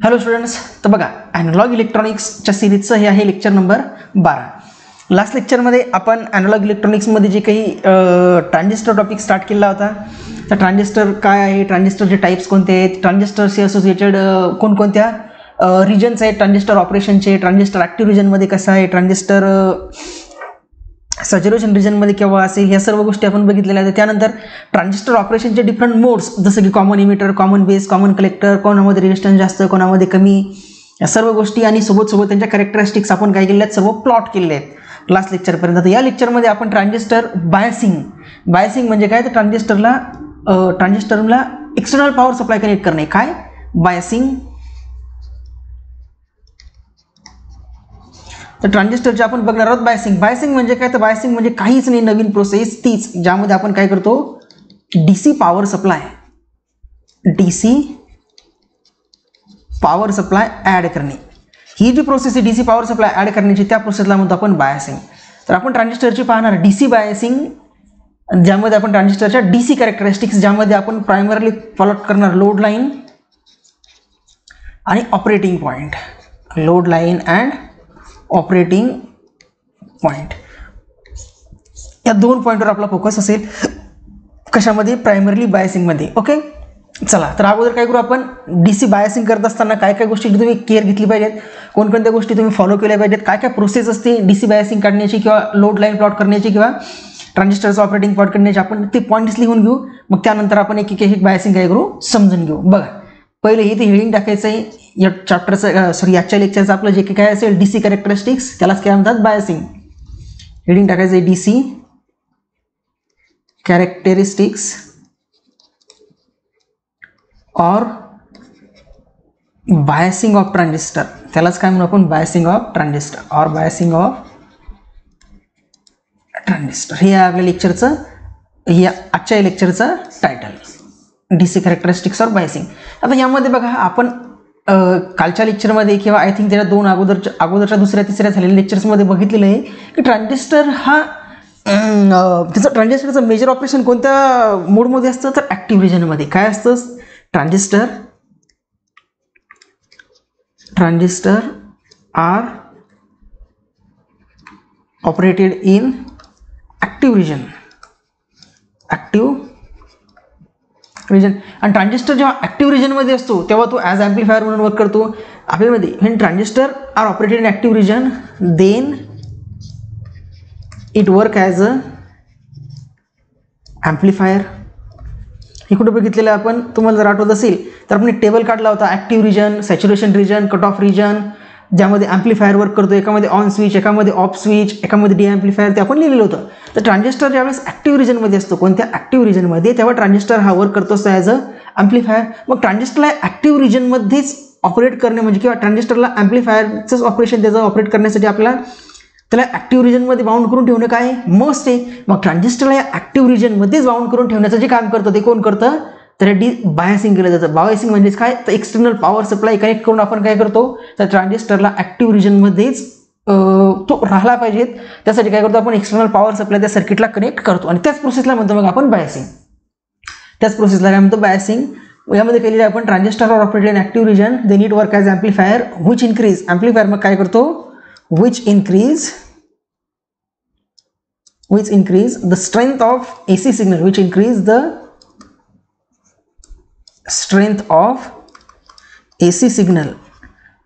Hello students, तर बघा analogue इलेक्ट्रॉनिक्सच्या सिरीजचं हे आहे लेक्चर नंबर 12. लास्ट लेक्चरमध्ये आपण ॲनालॉग इलेक्ट्रॉनिक्समध्ये जे काही ट्रान्झिस्टर टॉपिक स्टार्ट केला होता. तर ट्रान्झिस्टर काय आहे, ट्रान्झिस्टरचे टाईप्स कोणते आहेत, ट्रान्झिस्टरशी असोसिएटेड कोणकोणत्या रिजन्स आहेत ट्रान्झिस्टर ऑपरेशनचे, ट्रान्झिस्टर ॲक्टिव्ह रिजनमध्ये कसं आहे, ट्रान्झिस्टर सॅच्युरेशन रिजनमध्ये केव्हा असेल, ह्या सर्व गोष्टी आपण बघितलेल्या आहेत. त्यानंतर ट्रान्झिस्टर ऑपरेशनचे डिफरंट मोड्स जसं की common emitter, common base, common collector, कोणामध्ये रेजिस्टन्स जास्त कोणामध्ये कमी, या सर्व गोष्टी आणि सोबत त्यांच्या कॅरेक्टरिस्टिक्स आपण काय केलेल्या आहेत, सर्व प्लॉट केलेले आहेत लास्ट लेक्चरपर्यंत. तर या लेक्चरमध्ये आपण ट्रान्झिस्टर बायसिंग म्हणजे काय, तर ट्रान्झिस्टरला एक्सटर्नल पॉवर सप्लाय कनेक्ट करणे, काय बायसिंग. तर ट्रान्झिस्टरचे आपण बघणार आहोत बायसिंग म्हणजे काय, तर बायसिंग म्हणजे काहीच नाही, नवीन प्रोसेस तीच ज्यामध्ये आपण काय करतो, डीसी पॉवर सप्लाय ॲड करणे. ही जी प्रोसेस आहे डीसी पॉवर सप्लाय ॲड करण्याची, त्या प्रोसेसला म्हणतो आपण बायसिंग. तर आपण ट्रान्झिस्टरची पाहणार डीसी बायसिंग, ज्यामध्ये आपण ट्रान्झिस्टरच्या डीसी कॅरेक्टरिस्टिक्स, ज्यामध्ये आपण प्रायमरली प्लॉट करणार लोड लाईन आणि operating point, load line and operating point, या दोन पॉइंटवर आपला फोकस असेल. कशामध्ये, प्रायमरली बायसिंगमध्ये. ओके, चला तर अगोदर काय करू, आपण डीसी बायसिंग करत असताना काय काय गोष्टी तुम्ही केअर घेतली पाहिजेत, कोणकोणत्या गोष्टी तुम्ही फॉलो केल्या पाहिजेत, काय काय प्रोसेस असते डीसी बायसिंग काढण्याची किंवा लोड लाईन प्लॉट करण्याची किंवा ट्रान्झिस्टरचं ऑपरेटिंग पॉइंट करण्याची, आपण ते पॉईंट्स लिहून घेऊ. मग त्यानंतर आपण एक एक बायसिंग काय करू समजून घेऊ. बघा, पहिले इथे हेडिंग टाकायचं आहे या चॅप्टरचं, याच्या लेक्चरचं आपलं जे काय असेल डीसी कॅरेक्टरिस्टिक्स, त्यालाच काय म्हणतात बायसिंग. हेडिंग टाकायचं आहे डीसी कॅरेक्टरिस्टिक्स और बायसिंग ऑफ ट्रान्झिस्टर, त्यालाच काय म्हणू आपण बायसिंग ऑफ ट्रान्झिस्टर और बायसिंग ऑफ ट्रान्झिस्टर. हे आपल्या लेक्चरचं, या आजच्या लेक्चरचं टायटल डीसी कॅरेक्टरिस्टिक्स और बायसिंग. आता यामध्ये बघा, आपण कालच्या लेक्चरमध्ये किंवा आय थिंक त्याच्या दोन अगोदरच्या दुसऱ्या तिसऱ्या झालेल्या लेक्चर्समध्ये बघितलेलं आहे की ट्रान्झिस्टर हा त्याचं ट्रान्झिस्टरचं मेजर ऑपरेशन कोणत्या मोडमध्ये असतं, तर ॲक्टिव्ह रिजनमध्ये. काय असतं, transistor are operated in active region. आणि ट्रान्झिस्टर जेव्हा ॲक्टिव्ह रिजनमध्ये असतो तेव्हा तो ॲज ॲम्प्लिफायर म्हणून वर्क करतो आपल्यामध्ये. When transistor are operated in active region then it work as a amplifier. हे कुठं बघितलेलं आहे आपण, तुम्हाला जर आठवत असेल तर आपण एक टेबल काढला होता, active region, saturation region, cut off region, ज्यामध्ये ॲम्प्लिफायर वर्क करतो, एकामध्ये ऑन स्विच, एकामध्ये ऑफ स्विच, एकामध्ये डी ॲम्प्लिफायर, ते आपण लिहिलेलं होतं. तर ट्रान्झिस्टर ज्यावेळेस ॲक्टिव्ह रिजनमध्ये असतो, कोणत्या ॲक्टिव्ह रिजनमध्ये, तेव्हा ट्रान्झिस्टर हा वर्क करतो असतो ॲज अ ॲम्प्लिफायर. मग ट्रान्झिस्टरला ॲक्टिव्ह रिजनमध्येच ऑपरेट करणे म्हणजे, किंवा ट्रान्झिस्टरला ॲम्प्लिफायरचंच ऑपरेशन त्याचं ऑपरेट करण्यासाठी आपल्याला त्याला ॲक्टिव्ह रिजनमध्ये बाउंड करून ठेवणं काय मस्ट आहे. मग ट्रान्झिस्टरला या ॲक्टिव्ह रिजनमध्येच बाउंड करून ठेवण्याचं जे काम करतं ते कोण करतं, तर बायसिंग केलं जातं. बायसिंग म्हणजेच काय, तर एक्सटर्नल पॉवर सप्लाय कनेक्ट करून आपण काय करतो, तर ट्रान्झिस्टरला ॲक्टिव्ह रिजनमध्येच तो राहिला पाहिजेत, त्यासाठी काय करतो आपण, एक्सटर्नल पॉवर सप्लाय त्या सर्किटला कनेक्ट करतो. आणि त्याच प्रोसेसला म्हणतो मग आपण बायसिंग. त्याच प्रोसेसला काय म्हणतो, बायसिंग. यामध्ये केलेलं आपण transistor operated in active region then it work as amplifier which increase. Amplifier मग काय करतो, which increase the strength of AC signal, which increase the strength of AC signal.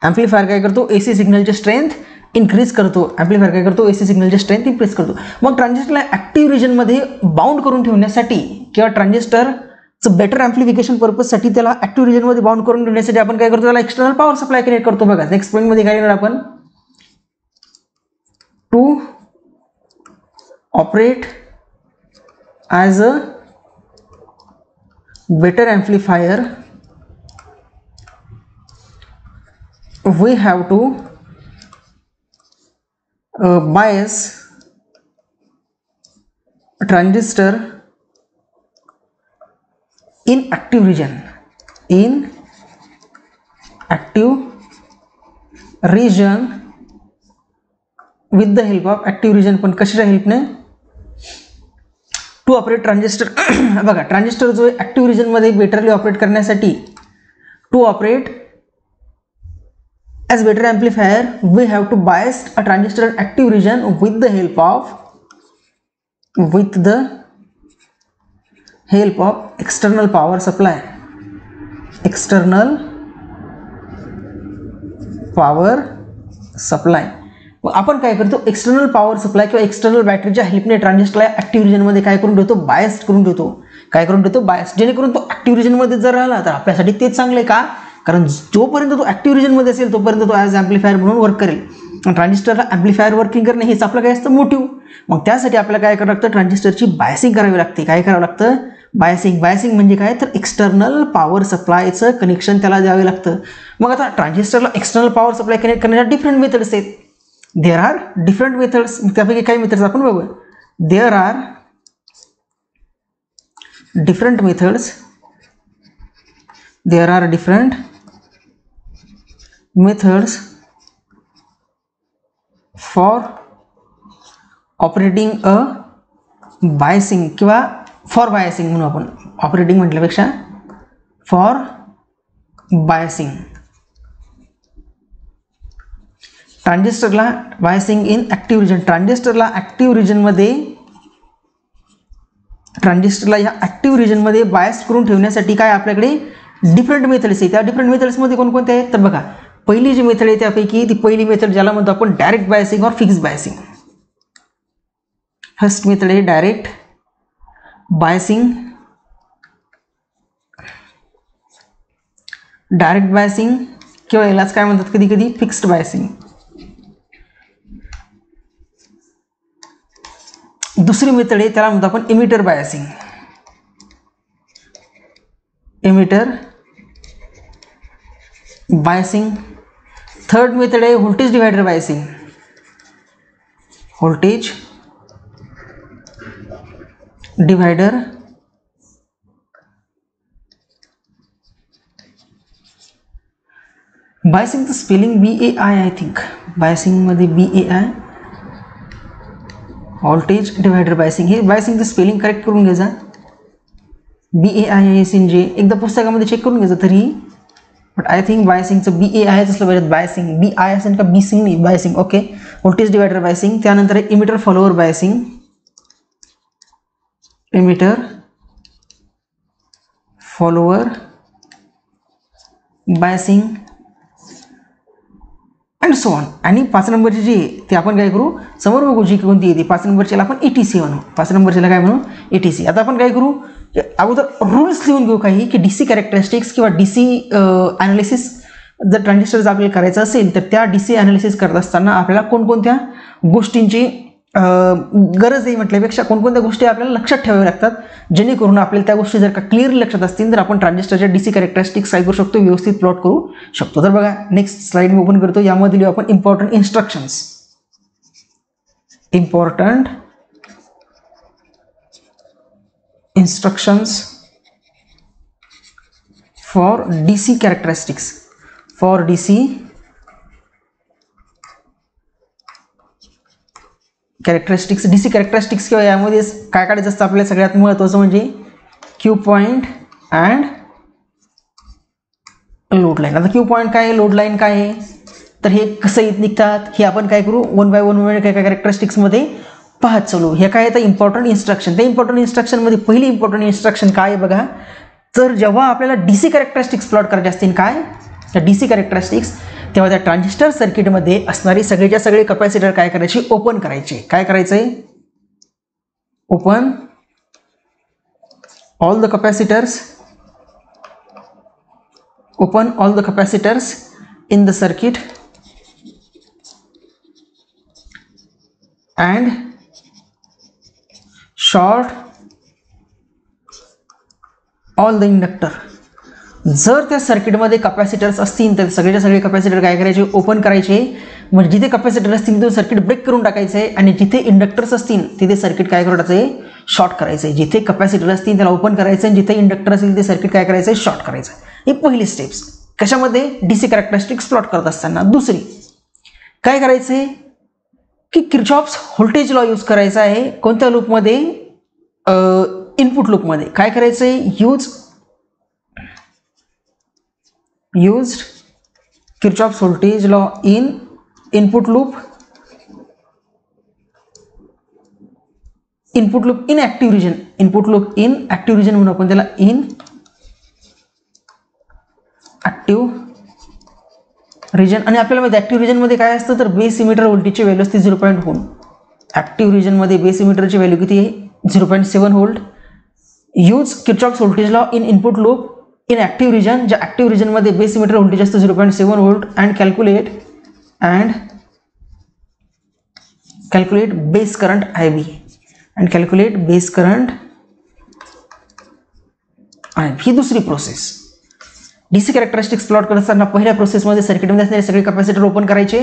Amplifier काय करतो, AC सिग्नलचे स्ट्रेंथ इन्क्रीज करतो. Amplifier काय करतो, AC सिग्नलचे स्ट्रेंथ इन्क्रीज करतो. मग ट्रान्झिस्टरला ॲक्टिव्ह रिजनमध्ये बाउंड करून ठेवण्यासाठी किंवा ट्रान्झिस्टरचं बेटर ॲम्प्लिफिकेशन पर्पजसाठी त्याला ॲक्टिव्ह रिजनमध्ये बाउंड करून ठेवण्यासाठी आपण काय करतो, त्याला एक्सटर्नल पॉवर सप्लाय कनेक्ट करतो. बघा नेक्स्ट पॉईंटमध्ये काय करणार आपण, to operate as a better amplifier we have to bias transistor in active region with the help of active region. पण कशाच्या हेल्पने, टू ऑपरेट ट्रान्झिस्टर. बघा ट्रान्झिस्टर जो ॲक्टिव्ह रिजनमध्ये बेटरली ऑपरेट करण्यासाठी, to operate As better amplifier, we have to bias a transistor in active region with the help of external power supply. External power supply. आपण काय करतो, external power supply किंवा external बॅटरीच्या हेल्पने ट्रान्झिस्टरला active region मध्ये काय करून देतो, बायस करून देतो. काय करून देतो, बायस, जेणेकरून तो ऍक्टिव्ह रिजन मध्ये जर राहिला तर आपल्यासाठी तेच चांगलं आहे. का, कारण जोपर्यंत तो ऍक्टिव्ह रिजन मध्ये असेल तोपर्यंत तो ॲज ॲम्प्लिफायर म्हणून वर्क करेल. ट्रान्झिस्टरला ॲम्प्लिफायर वर्किंग करणे हेच आपलं काय असतं, मोटिव्ह. मग त्यासाठी आपल्याला काय करावं लागतं, ट्रान्झिस्टरची बायसिंग करावी लागते. काय करावं लागतं, बायसिंग. बायसिंग म्हणजे काय, तर एक्सटर्नल पॉवर सप्लायचं कनेक्शन त्याला द्यावे लागतं. मग आता ट्रान्झिस्टरला एक्सटर्नल पॉवर सप्लाय कनेक्ट करण्याच्या डिफरंट मेथड्स आहेत. There are different methods. त्यापैकी काही मेथड्स आपण बघूया. There are different methods. There are different methods for operating a biasing किंवा for biasing म्हणून आपण ऑपरेटिंग म्हटल्यापेक्षा for biasing. ट्रान्झिस्टरला बायसिंग इन ऍक्टिव्ह रिजन. ट्रान्झिस्टरला ऍक्टिव्ह या ऍक्टिव्ह रिजनमध्ये बायस करून ठेवण्यासाठी काय आपल्याकडे डिफरंट मेथड्स आहेत. त्या डिफरंट मेथड्समध्ये कोणकोणते आहेत तर बघा, पहिली जी मेथड आहे त्यापैकी ती पहिली मेथड ज्याला म्हणतो आपण डायरेक्ट बायसिंग और फिक्स बायसिंग. फर्स्ट मेथड आहे डायरेक्ट बायसिंग. डायरेक्ट बायसिंग किंवा यालाच काय म्हणतात कधी कधी फिक्स्ड बायसिंग. दुसरी मेथड आहे त्याला म्हणतो आपण emitter biasing. Emitter biasing. Third method आहे voltage divider biasing. Voltage divider बायसिंगचं spelling BAI I think. Biasing मध्ये BAI. Voltage divider biasing. हे बायसिंगचं स्पेलिंग करेक्ट करून घ्यायचा. BAISING एकदा पुस्तकामध्ये चेक करून घ्यायचं तरी, बट आय थिंक बायसिंगचं BAI असलं पाहिजे. बायसिंग BI असेल का BSING नाही, biasing. Okay, voltage divider biasing. त्यानंतर आहे emitter follower biasing. Emitter follower biasing and so on. आणि 5 नंबरची जी ते आपण काय करू, समोर बघू जी कोणती येते. 5 नंबरच्याला आपण ETC म्हणू. 5 नंबरच्याला काय म्हणू, ETC. आता आपण काय करू, अगोदर रूल्स लिहून घेऊ काही, की DC कॅरेक्टरिस्टिक्स किंवा DC ॲनालिसिस जर ट्रान्झिस्टरचं आपल्याला करायचं असेल तर त्या DC ॲनालिसिस करत असताना आपल्याला कोणकोणत्या गोष्टींची गरज आहे म्हटल्यापेक्षा कोणकोणत्या गोष्टी आपल्याला लक्षात ठेवाव्या लागतात, जेणेकरून आपल्याला त्या गोष्टी जर का क्लिअरली लक्षात असतील तर आपण ट्रान्झिस्टरच्या DC कॅरेक्टरिस्टिक्स काय करू शकतो, व्यवस्थित प्लॉट करू शकतो. तर बघा, नेक्स्ट स्लाइड मी ओपन करतो. यामध्ये लिहू आपण important instructions. Important instructions for DC characteristics. For DC characteristics. DC characteristics किंवा यामध्ये काय काढायचं असतं आपल्याला सगळ्यात महत्त्वाचं म्हणजे Q point and load line. आता क्यू पॉइंट काय आहे, लोड लाईन काय आहे, तर हे कसं येत निघतात हे आपण काय करू, वन बाय वन काय काय कॅरेक्टरिस्टिक्समध्ये पाहत चालू. हे काय येतं, इम्पॉर्टंट इन्स्ट्रक्शन. त्या इम्पॉर्टंट इन्स्ट्रक्शनमध्ये पहिली इम्पॉर्टंट इन्स्ट्रक्शन काय आहे बघा, तर जेव्हा आपल्याला DC कॅरेक्टरिस्टिक्स प्लॉट करायचे असतील काय, तर DC कॅरेक्टरिस्टिक्स, तेव्हा त्या ट्रान्झिस्टर सर्किटमध्ये असणारी सगळेच्या सगळे कॅपॅसिटर काय करायचे, ओपन करायचे. काय करायचंय, open all the capacitors. Open all the capacitors in the circuit and short all the inductor. जर त्या सर्किटमध्ये कॅपॅसिटर्स असतील तर सगळेच्या सगळे कॅपॅसिटर काय करायचे, ओपन करायचे. म्हणजे जिथे कॅपॅसिटर असतील तिथे सर्किट ब्रेक करून टाकायचे आणि जिथे इंडक्टर्स असतील तिथे सर्किट काय करायचे, शॉर्ट करायचे. जिथे कॅपॅसिटर असतील त्याला ओपन करायचं आणि जिथे इंडक्टर असेल ते सर्किट काय करायचं, शॉर्ट करायचं. ही पहिली स्टेप्स कशामध्ये, DC कॅरेक्टरिस्टिक्स प्लॉट करत असताना. दुसरी काय करायचंय की किर्चॉफ्स व्होल्टेज लॉ यूज करायचा आहे. कोणत्या लूपमध्ये, इनपुट लूपमध्ये. काय करायचंय, used Kirchhoff's voltage law in input loop in active region, input loop in active region म्हणून आपण त्याला इन ऍक्टिव्ह रिजन. आणि आपल्याला माहिती ऍक्टिव्ह रिजन मध्ये काय असतं तर बेस इमिटर व्होल्टेजची व्हॅल्यू असते 0.1. ऍक्टिव्ह रिजन मध्ये बेस इमिटरची व्हॅल्यू किती आहे 0.7 volt. Use Kirchhoff's voltage law in input loop in active region, ज्या ऍक्टिव्ह रिजन मध्ये बेस इमिटर व्होल्टेज असतं 0.7 volt and calculate base current IB and calculate base current IB. ही दुसरी process. DC characteristics plot करत असताना पहिल्या प्रोसेसमध्ये सर्किटमध्ये असणारे सगळे कॅपॅसिटर ओपन करायचे,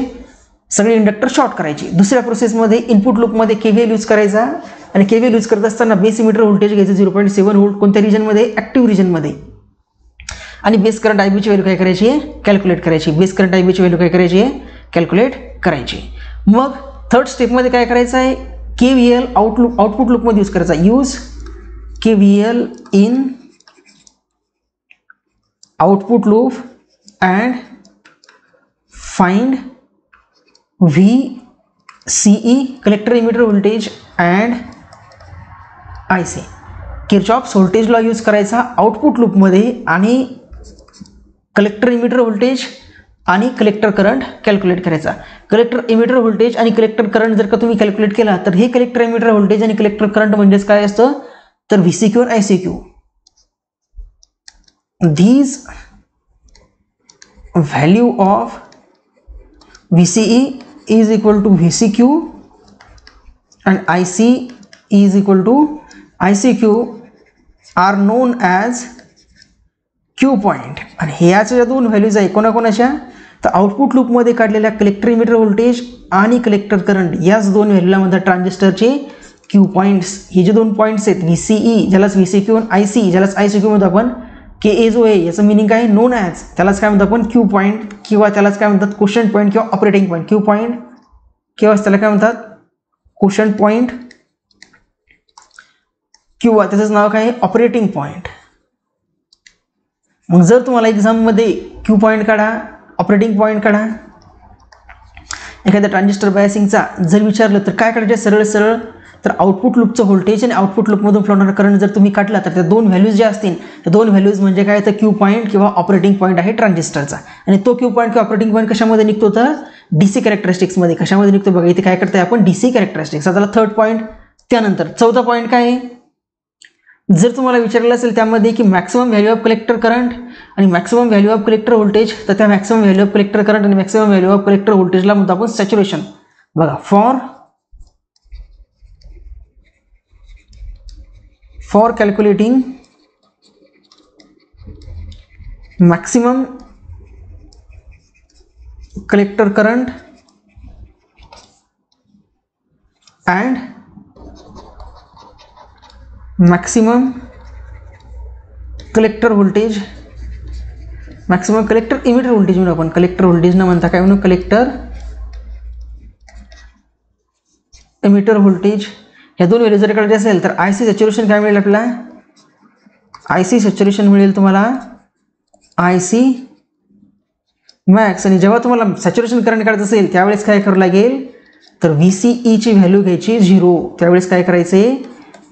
सगळे इंडक्टर शॉर्ट करायचे. दुसऱ्या प्रोसेसमध्ये इनपुट लूपमध्ये KVL यूज करायचा आणि KVL यूज करत असताना बेस इमिटर व्होल्टेज घ्यायचं 0.7 व्होल्ट कोणत्या रिजनमध्ये ऍक्टिव्ह रिजनमध्ये, आणि बेस करंट IB ची व्हॅल्यू काय करायची आहे कॅल्क्युलेट करायची. बेस करंट IB ची व्हॅल्यू काय करायची आहे कॅल्क्युलेट करायची. मग थर्ड स्टेपमध्ये काय करायचं आहे KVL आउटपुट लूपमध्ये यूज करायचा. Use KVL in output loop and find VCE collector emitter voltage and IC. Kirchhoff's voltage law use करायचा आउटपुट लूपमध्ये आणि कलेक्टर इमिटर व्होल्टेज आणि कलेक्टर करंट कॅल्क्युलेट करायचा. कलेक्टर इमिटर व्होल्टेज आणि कलेक्टर करंट जर का तुम्ही कॅल्क्युलेट केला तर हे कलेक्टर इमिटर व्होल्टेज आणि कलेक्टर करंट म्हणजेच काय असतं तर VCQ आणि ICQ. These value of VCE is equal to VCQ and IC is equal to ICQ are known as Q point. आणि ह्याच्या दोन व्हॅल्यूज आहे कोणाकोणाच्या तर आउटपुट लूपमध्ये काढलेल्या कलेक्टर इमिटर व्होल्टेज आणि कलेक्टर करंट याच दोन व्हॅल्यूला म्हणतात ट्रान्झिस्टरचे Q पॉईंट्स. हे जे दोन पॉईंट्स आहेत VCE ज्यालाच VCQ आणि IC ज्यालाच ICQ म्हणतो आपण, KA जो आहे याचं मिनिंग काय नोन ॲज, त्यालाच काय म्हणतो आपण Q पॉईंट किंवा त्यालाच काय म्हणतात क्वोशंट पॉईंट किंवा ऑपरेटिंग पॉईंट. Q पॉईंट किंवा त्याला काय म्हणतात क्वोशंट पॉईंट किंवा त्याचं नाव काय आहे ऑपरेटिंग पॉईंट. मग जर तुम्हाला एक्झाममध्ये Q पॉईंट काढा ऑपरेटिंग पॉईंट काढा एखाद्या ट्रान्झिस्टर बायसिंगचा जर विचारलं तर काय काढायचं सरळ सरळ तर आउटपुट लूपचं व्होल्टेज आणि आउटपुट लूपमधून फ्लो होणारा करंट जर तुम्ही काढला तर त्या दोन व्हॅल्यूज ज्या असतील त्या दोन व्हॅल्यूज म्हणजे काय तर Q पॉईंट किंवा ऑपरेटिंग पॉईंट आहे ट्रान्झिस्टरचा. आणि तो Q पॉईंट किंवा ऑपरेटिंग पॉईंट कशामध्ये निघतो तर डीसी कॅरेक्टरिस्टिक्समध्ये. कशामध्ये निघतो बघा इथे काय करताय आपण डीसी कॅरेक्टरिस्टिक्स. आता थर्ड पॉईंट. त्यानंतर चौथा पॉईंट काय आहे जर तुम्हाला विचारलं असेल त्यामध्ये की maximum value of collector current आणि maximum value of collector voltage तर त्या maximum value of collector current आणि मॅक्सिमम व्हॅल्यू ऑफ कलेक्टर व्होल्टेजला म्हणतो आपण सॅच्युरेशन. बघा for calculating maximum collector current and maximum collector voltage, maximum collector emitter voltage म्हणून आपण कलेक्टर व्होल्टेज न म्हणता काय म्हणून कलेक्टर इमिटर व्होल्टेज. ह्या दोन व्हॅल्यू जर काढायचे असेल तर IC सॅच्युरेशन काय मिळेल आपल्याला IC सॅच्युरेशन मिळेल तुम्हाला IC मॅक्स. आणि जेव्हा तुम्हाला सॅच्युरेशन करंट काढायचं असेल त्यावेळेस काय करावं लागेल तर VCE ची व्हॅल्यू घ्यायची 0. त्यावेळेस काय करायचं आहे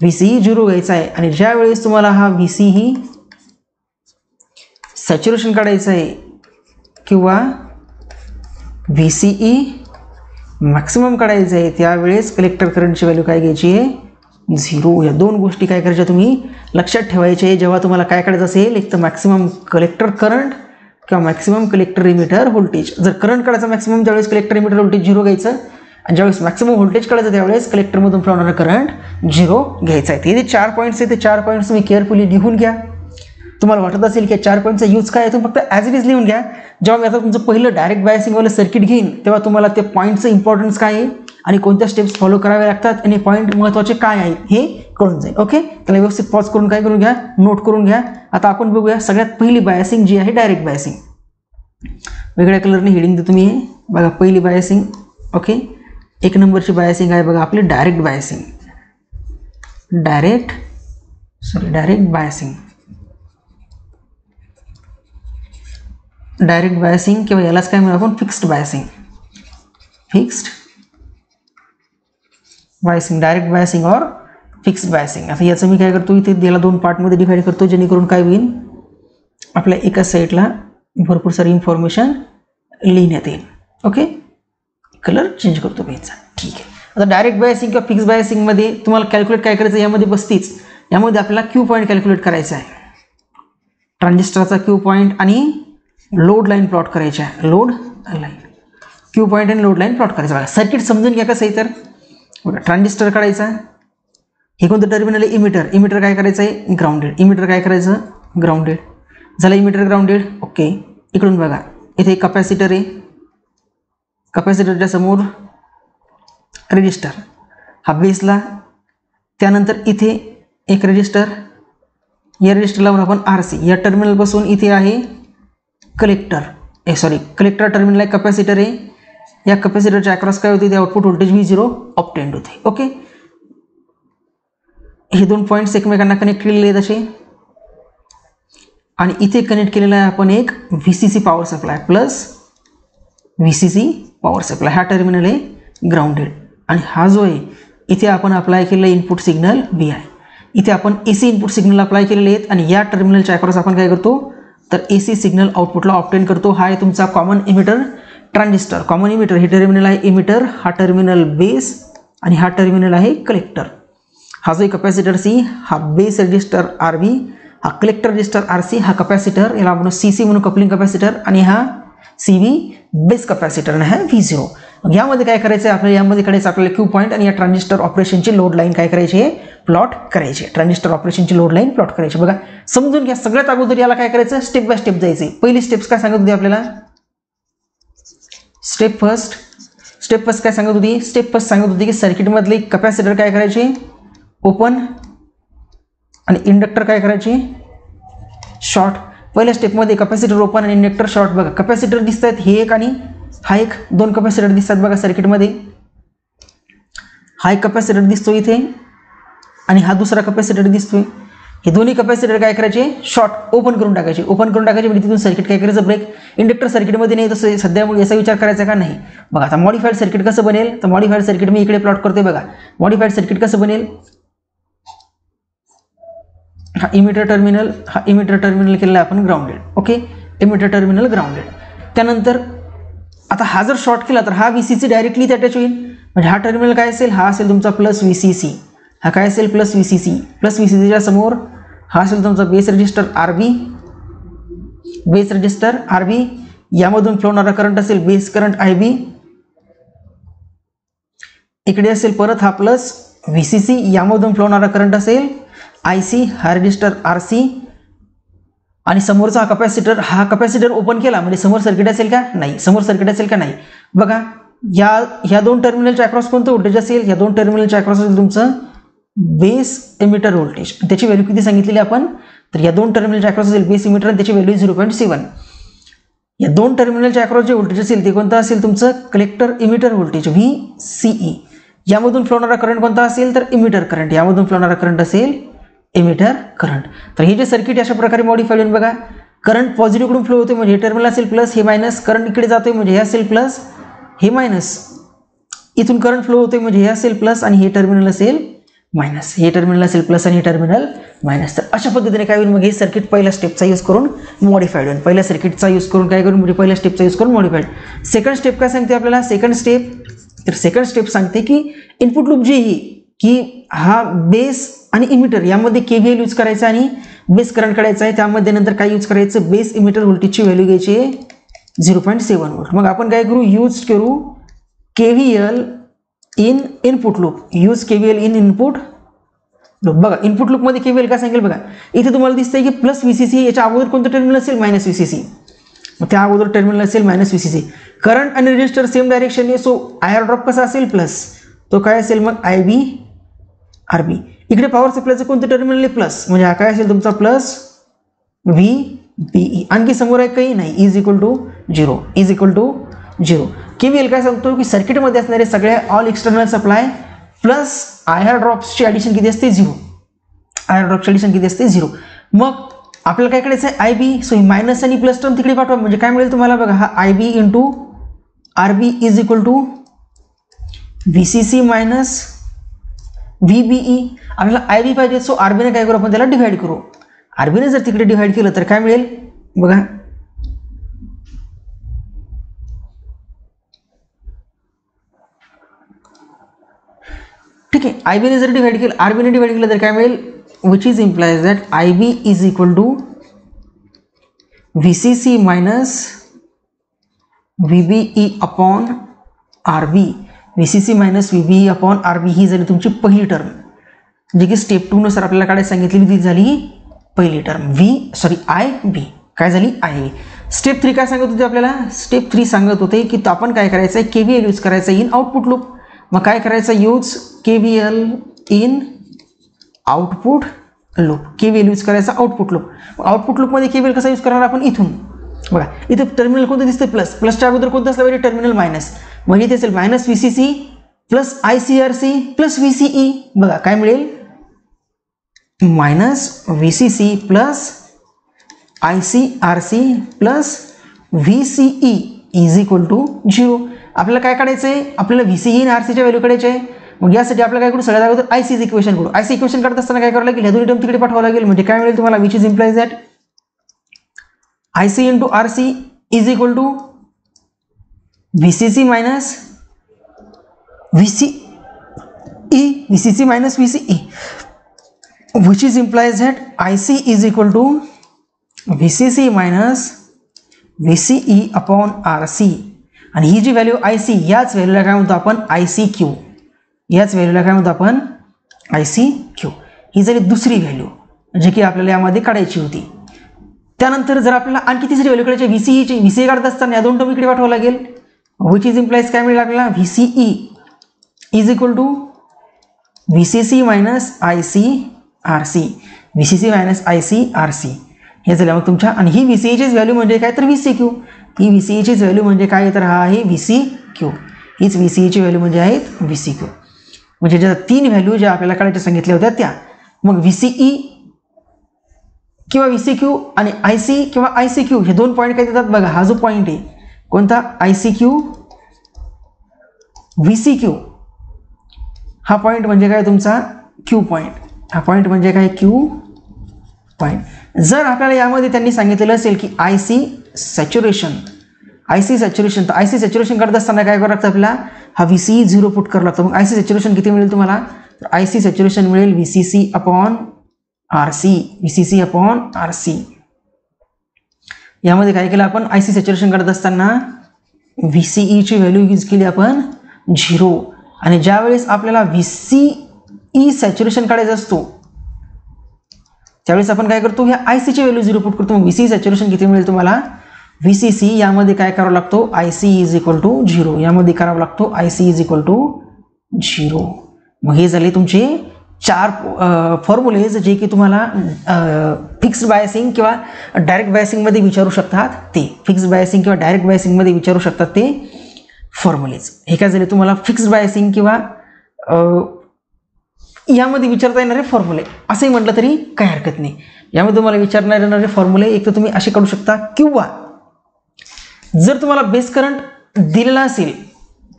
VCE 0 घ्यायचा आहे. आणि ज्या वेळेस तुम्हाला हा VCE सॅच्युरेशन काढायचं आहे किंवा VCE मॅक्सिमम काढायचं आहे त्यावेळेस कलेक्टर करंटची व्हॅल्यू काय घ्यायची आहे 0. या दोन गोष्टी काय करायच्या तुम्ही लक्षात ठेवायच्या आहे जेव्हा तुम्हाला काय काढायचं असेल एक तर मॅक्सिमम कलेक्टर करंट किंवा मॅक्सिमम कलेक्टर इमिटर व्होल्टेज. जर करंट काढायचं मॅक्सिमम त्यावेळेस कलेक्टर इमिटर व्होल्टेज 0 घ्यायचं आणि ज्यावेळेस मॅक्सिमम व्होल्टेज काढायचं त्यावेळेस कलेक्टरमधून फ्लो होणारा करंट 0 घ्यायचा आहे. हे जे 4 पॉईंट्स आहेत ते 4 पॉईंट्स तुम्ही केअरफुली लिहून घ्या. तुम्हाला वाटत असेल की 4 पॉईंटचा यूज काय आहे तुम्ही फक्त ॲज इट इज लिहून घ्या. जेव्हा मी आता तुमचं पहिलं डायरेक्ट बायसिंगवालं सर्किट घेईन तेव्हा तुम्हाला ते पॉईंटचं इम्पॉर्टन्स काय आहे आणि कोणत्या स्टेप्स फॉलो करावे लागतात आणि पॉईंट महत्त्वाचे काय आहे हे कळून जाईल. ओके त्याला व्यवस्थित पॉज करून काय करून घ्या नोट करून घ्या. आता आपण बघूया सगळ्यात पहिली बायसिंग जी आहे डायरेक्ट बायसिंग. वेगळ्या कलरने हेडिंग देतो मी बघा पहिली बायसिंग. ओके 1 नंबरची बायसिंग आहे बघा आपली direct biasing. Direct biasing. Direct biasing किंवा यालाच काय म्हणू आपण fixed biasing. Fixed biasing, direct biasing और फिक्स्ड बायसिंग. आता याचं मी काय करतो, इथे याला 2 पार्टमध्ये डिवाइड करतो, जेणेकरून काय होईल आपल्या एका साईडला भरपूर सारी इन्फॉर्मेशन लिहिण्यात येईल. ओके, कलर चेंज करतो पेनचा. ठीक आहे. आता डायरेक्ट बायसिंग किंवा फिक्स बायसिंगमध्ये तुम्हाला कॅल्क्युलेट काय करायचं, यामध्ये 32 यामध्ये आपल्याला क्यू पॉईंट कॅल्क्युलेट करायचा आहे. ट्रान्झिस्टरचा क्यू पॉईंट आणि लोड लाईन प्लॉट करायची आहे. लोड लाईन, क्यू पॉईंट आणि लोड लाईन प्लॉट करायचं. बघा सर्किट समजून घ्या कसं आहे तर. बघा ट्रान्झिस्टर काढायचा, हे कोणतं टर्मिनल आहे, इमिटर. इमिटर काय करायचं आहे, ग्राउंडेड. इमिटर काय करायचं, ग्राउंडेड. झालं इमिटर ग्राउंडेड. ओके, इकडून बघा इथे कॅपॅसिटर आहे, कॅपॅसिटरच्या समोर रेजिस्टर, हा बेसला. त्यानंतर इथे एक रेजिस्टर, या रेजिस्टरला म्हणून आपण RC. या टर्मिनलपासून इथे आहे कलेक्टर, कलेक्टर टर्मिनल आहे, कॅपॅसिटर आहे. या कॅपॅसिटरच्या अक्रॉस काय होते, ते आउटपुट व्होल्टेज V0 ऑब्टेन्ड होते. ओके, हे 2 पॉईंट्स एकमेकांना कनेक्ट केलेले आहेत असे. आणि इथे कनेक्ट केलेला आहे आपण एक VCC power supply plus VCC power supply. हा टर्मिनल आहे ग्राउंडेड. आणि हा जो आहे इथे आपण अप्लाय केलेला इनपुट सिग्नल VI. इथे आपण AC इनपुट सिग्नल अप्लाय केलेले आहेत आणि या टर्मिनलच्या अक्रॉस आपण काय करतो तर AC सिग्नल आउटपुटला ऑब्टेन करतो. हा आहे तुमचा common emitter transistor. Common emitter, हे टर्मिनल आहे इमिटर, हा टर्मिनल बेस आणि हा टर्मिनल आहे कलेक्टर. हा जो कॅपॅसिटर C, हा बेस रजिस्टर RB, हा कलेक्टर रजिस्टर RC, हा कॅपॅसिटर याला आपण CC म्हणून कपलिंग कॅपॅसिटर, आणि हा CV बेस कॅपॅसिटर आणि हा V0. यामध्ये काय करायचं आहे आपल्याला, यामध्ये करायचं आपल्याला क्यू पॉईंट आणि या ट्रान्झिस्टर ऑपरेशनची लोड लाईन काय करायची आहे, प्लॉट करायची. ट्रान्झिस्टर ऑपरेशनची लोड लाईन प्लॉट करायची. बघा समजून घ्या. सगळ्यात अगोदर याला काय करायचं, स्टेप बाय स्टेप जायचे. पहिली स्टेप्स काय सांगत होती आपल्याला, स्टेप फर्स्ट काय सांगत होती, स्टेप फर्स्ट सांगत होती की सर्किटमधले कॅपॅसिटर काय करायचे, ओपन, आणि इंडक्टर काय करायचे, शॉर्ट. पहिल्या स्टेपमध्ये कॅपॅसिटर ओपन आणि इंडक्टर शॉर्ट. बघा कॅपॅसिटर दिसत आहेत, हे एक आणि हा एक, 2 कॅपॅसिटर दिसतात बघा सर्किटमध्ये. हा एक कॅपॅसिटर दिसतो इथे आणि हा दुसरा कॅपॅसिटर दिसतोय. हे दोन्ही कॅपॅसिटर काय करायचे, शॉर्ट ओपन करून टाकायचे. ओपन करून टाकायचे म्हणजे तिथून सर्किट काय करायचं, ब्रेक. इंडक्टर सर्किटमध्ये नाही तसं सध्या याचा विचार करायचा का नाही. बघा आता मॉडिफाईड सर्किट कसं बनेल, तर मॉडिफाईड सर्किट मी इकडे प्लॉट करतोय. बघा मॉडिफाईड सर्किट कसं बनेल, हा इमिटर टर्मिनल केलेला आपण grounded. Okay, emitter terminal grounded. त्यानंतर आता हा जर शॉर्ट केला तर हा VCC डायरेक्टली अटॅच होईल. म्हणजे हा टर्मिनल काय असेल, हा असेल तुमचा प्लस VCC. हा काय असेल, प्लस VCC. प्लस VCCच्या समोर हा असेल तुमचा बेस रजिस्टर RB. यामधून फ्लो होणारा करंट असेल बेस करंट IB. इकडे असेल परत हा प्लस VCC, यामधून फ्लो होणारा करंट असेल IC, हा रजिस्टर RC. आणि समोरचा हा कॅपॅसिटर ओपन केला म्हणजे समोर सर्किट असेल का, नाही. समोर सर्किट असेल का, नाही. बघा या 2 टर्मिनलच्या अक्रॉस कोणतं व्होल्टेज असेल, या 2 टर्मिनलच्या अक्रॉस असेल तुमचं बेस इमिटर व्होल्टेज. त्याची व्हॅल्यू किती सांगितलेली आपण, तर या 2 टर्मिनलच्या अक्रॉस असेल बेस इमिटर आणि त्याची व्हॅल्यू 0.7. या 2 टर्मिनलच्या अक्रॉस जे व्होल्टेज असेल ते कोणतं असेल तुमचं कलेक्टर इमिटर व्होल्टेज VCE. यामधून फ्लो होणारा करंट कोणता असेल तर इमिटर करंट. यामधून फ्लो होणारा करंट असेल इमिटर करंट. तर हे जे सर्किट अशा प्रकारे मॉडिफाईड होईल. बघा करंट पॉझिटिव्ह कडून फ्लो होते म्हणजे हे टर्मिनल असेल प्लस, हे मायनस. करंट इकडे जातोय म्हणजे हे असेल प्लस, हे मायनस. इथून करंट फ्लो होते म्हणजे हे असेल प्लस आणि हे टर्मिनल असेल मायनस. हे टर्मिनल असेल प्लस आणि हे टर्मिनल मायनस. तर अशा पद्धतीने काय होईल, मग हे सर्किट पहिल्या स्टेपचा यूज करून मॉडिफाईड होईल. पहिल्या सर्किटचा यूज करून काय करून, म्हणजे पहिल्या स्टेपचा यूज करून मॉडिफाईड. सेकंड स्टेप काय सांगते आपल्याला, सेकंड स्टेप सांगते की इनपुट लूप जी ही की हा बेस आणि इमिटर यामध्ये KVL यूज करायचा आणि बेस करंट काढायचा आहे. त्यामध्ये नंतर काय यूज करायचं, बेस इमिटर व्होल्टेजची व्हॅल्यू घ्यायची आहे 0.7 व्होल्ट. मग आपण काय करू, यूज करू KVL in input loop. Use KVL in input loop. बघा इनपुट लूपमध्ये KVL काय सांगेल, बघा इथे तुम्हाला दिसतंय की प्लस VCC, याच्या अगोदर कोणतं टर्मिनल असेल, मायनस VCC. मग त्या अगोदर टर्मिनल असेल मायनस VCC. करंट आणि रेजिस्टर सेम डायरेक्शनने, सो IR ड्रॉप कसा असेल प्लस, तो काय असेल मग IB RB. इकडे पॉवर सप्लायचं कोणतं टर्मिनल आहे, प्लस. म्हणजे हा काय असेल तुमचा प्लस VBE. आणखी समोर आहे काही नाही, इज इक्वल टू 0. KVL काय सांगतो की सर्किटमध्ये असणारे सगळे all external supply plus IR ड्रॉप्सची ॲडिशन किती असते, 0. IR ड्रॉपची ॲडिशन किती असते, 0. मग आपल्याला काय करायचं आहे, आय बी. सो ही मायनस आणि प्लस टर्म तिकडे पाठवा, म्हणजे काय मिळेल तुम्हाला बघा, हा I B into R B is equal to V C C minus V B E. आपल्याला आय बी पाहिजे, सो आर बीने काय करू आपण त्याला डिव्हाइड करू. आर बीने जर तिकडे डिव्हाइड केलं तर काय मिळेल बघा, ठीक आहे. आय बीने जर डिव्हाइड केलं, आर बीने डिव्हाइड केलं तर काय मिळेल, which is implies that I B is equal to V C C minus V B E upon R B. V C C minus V B E upon R B ही झाली तुमची पहिली term, जे की स्टेप 2 नुसार आपल्याला काढायला सांगितलेली ती झाली पहिली टर्म आय बी. काय झाली, आय बी. स्टेप 3 काय सांगत होते आपल्याला, स्टेप 3 सांगत होते की आपण काय करायचं आहे, केव्हीएल यूज करायचं इन आउटपुट लूप. मग काय करायचं, use KVL in output loop. KVL use करायचा आउटपुट लूप. आउटपुट लूपमध्ये केव्हीएल कसा यूज करणार आपण, इथून बघा, इथे टर्मिनल कोणतं दिसतं, प्लस. प्लसच्या अगोदर कोणतं असलं पाहिजे, टर्मिनल मायनस. म्हणजे इथे असेल minus V C C plus I C R C plus V C E. बघा काय मिळेल, minus V C C plus I C R C plus V C E is equal to 0. आपल्याला काय काढायचं आहे, आपल्याला व्ही सी ई आणि R सीच्या व्हॅल्यू काढायचे आहे. मग यासाठी आपल्याला काय करू, सगळ्यात अगोदर आय सीज इक्वेशन करू. आय सी इक्वेशन काढत असताना काय करावं लागेल, ह्या दोन्ही टर्म तिकडे पाठवावं लागेल. म्हणजे काय मिळेल तुम्हाला, which is implies that I C into R C is equal to V C C minus V C E, V C C minus V C E, which is implies that IC is equal to VCC minus VCE upon RC. आणि ही जी value IC, याच व्हॅल्यूला काय म्हणतो आपण, ICQ. याच व्हॅल्यूला काय म्हणतो आपण, ICQ. ही झाली दुसरी व्हॅल्यू जे की आपल्याला यामध्ये काढायची होती. त्यानंतर जर आपल्याला आणखी तिसरी व्हॅल्यू काढायची, VCE. VCE काढत असताना या दोन टर्म इकडे पाठवावं लागेल. which is implies काय मिळेल आपल्याला, VCE is equal to VCC minus IC RC. VCC minus IC RC हे झालं मग तुमच्या. आणि ही VCEचीच व्हॅल्यू म्हणजे काय, तर VCQ. ही VCEचीच व्हॅल्यू म्हणजे काय, तर हा आहे VCQ. हीच VCEची व्हॅल्यू म्हणजे आहेत VCQ. म्हणजे ज्या 3 व्हॅल्यू ज्या आपल्याला काढायच्या सांगितल्या होत्या त्या. मग VCE किंवा VCQ आणि IC किंवा ICQ हे दोन पॉईंट काय देतात बघा. हा जो पॉईंट आहे कोणता, ICQ VCQ, हा पॉईंट म्हणजे काय तुमचा Q पॉईंट. हा पॉईंट म्हणजे काय, Q पॉईंट. जर आपल्याला यामध्ये त्यांनी सांगितलेलं असेल की IC सॅच्युरेशन, तर IC सॅच्युरेशन करत असताना काय करावं लागतं आपल्याला, हा VCE 0 पुट करावं लागतं. मग IC सॅच्युरेशन किती मिळेल तुम्हाला, तर IC सॅच्युरेशन मिळेल VCC upon RC. VCC upon RC. यामध्ये काय केलं आपण, IC सॅच्युरेशन करत असताना VCE ची व्हॅल्यू यूज केली आपण 0. आणि ज्यावेळेस आपल्याला VCE सॅच्युरेशन काढायचं असतो त्यावेळेस आपण काय करतो, ह्या IC ची व्हॅल्यू 0 पुट करतो. मग VCE सॅच्युरेशन किती मिळेल तुम्हाला, VCC यामध्ये काय करावं लागतो, IC इज इक्वल टू 0. यामध्ये करावा लागतो IC इज इक्वल टू 0. मग हे झाले तुमचे 4 फॉर्म्युलेज जे की तुम्हाला फिक्स्ड बायसिंग किंवा डायरेक्ट बायसिंगमध्ये विचारू शकतात. ते फिक्स्ड बायसिंग किंवा डायरेक्ट बायसिंगमध्ये विचारू शकतात ते फॉर्म्युलेज. हे काय झाले तुम्हाला फिक्स्ड बायसिंग किंवा यामध्ये विचारता येणारे फॉर्म्युले असंही म्हटलं तरी काही हरकत नाही. यामध्ये तुम्हाला विचारण्यात येणारे फॉर्म्युले एक तर तुम्ही असे काढू शकता, किंवा जर तुम्हाला बेस करंट दिलेला असेल